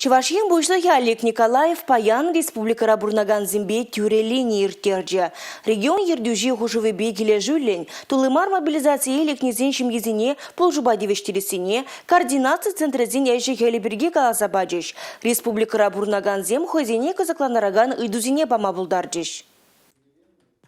Чувашин бушлыхи Олег Николаев паян республикара бурнаган зембе тюрелини иртерджи. Регион ердюжи хушевы бегеле жүллен, тулымар мобилизация елекнезен шимгезине, полжубади вештелесине, координация центрезин яйши хелеберге каласа баджиш. Республикара бурнаган зем хозине казакланараган идузине бамабулдарджиш.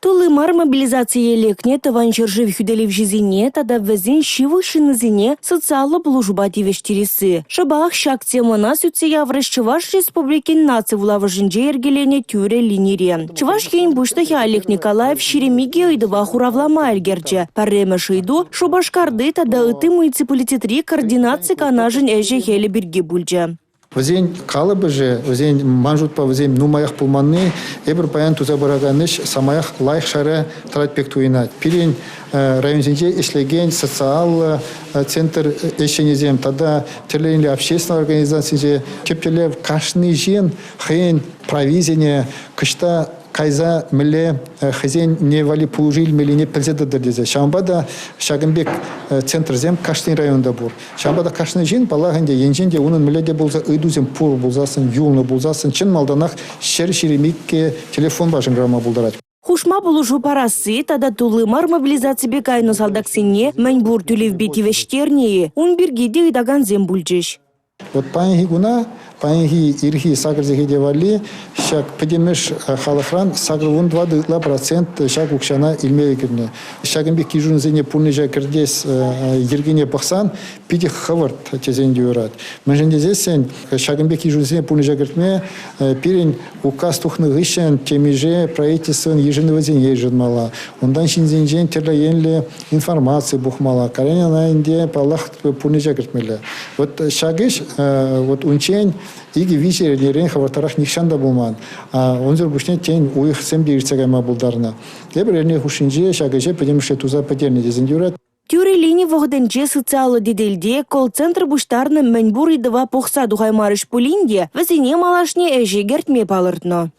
Тулымар мобилизация елекне таван чержив хюделев жизине, тада везен шивы шинызине социалы блужба дивештерисы. Шабах шак темана сүтсе яврыш Чуваш республикин наци вулавы жинже ергелене тюре линире. Чуваш хейн буштахи Олег Николаев шеремиге ыдыва хуравлама эльгерче. Парреме шейду шубашкарды тада ыты муниципалитетри координации канажин эже хеле бирге бульже. Везень калыбы же, везень манжутпа, везень нумаях пулманны, эбір паян туза бараганыш самаях лайх шара таратпек туинат. Пирень районзенже ишлеген социал центр эшенезем, тогда терлейнли общественная организация, чептелев кашны жен, хейн провизине, кышта кайза миле хозяин не вали положили мили не пельзеда дердезе. Шамбада шагымбек центр зем кашный районда бур. Шамбада кашный жин балаганде енженде унын миледе болса ыйдузем пур болзасын, юлны болзасын, чын малданах шер-шеремикке телефон башын грамма булдарать. Хушма булужу парасы, тада тулымар мобилизация бекайну салдаксине, мәнбур тюлев вештернее, он бергиде идаган зем бульджиш. Вот паинхи гуна, паинхи ирхи сагрзехи девали, шак педемеш халахран сагрвун 2% шак укшана илмея кирне. Шагымбек кижун зене пунежа кирдес ергене бахсан, пиди хаварт тезен диорат. Мәженде зесен шагымбек кижун зене пунежа киртме, пирень указ тухны гышен темеже правительствен еженого зен ежедмала. Ондан шинзенжен терлаенле информации бухмала. Кареня на инде палах пунежа киртмеле. Вот шагыш вот унчень иги вичер нерен хавартарах нихшанда булман. Онзер бушне тень уих семде ирцегайма булдарна. Эберне хушинже шагыше педемше туза педерне дезендюрат. Тюрелини вогденче социалы дедельде колл-центр буштарны мәнбур идыва похса духаймарыш пулинде, везене малашне эже гертме палыртно.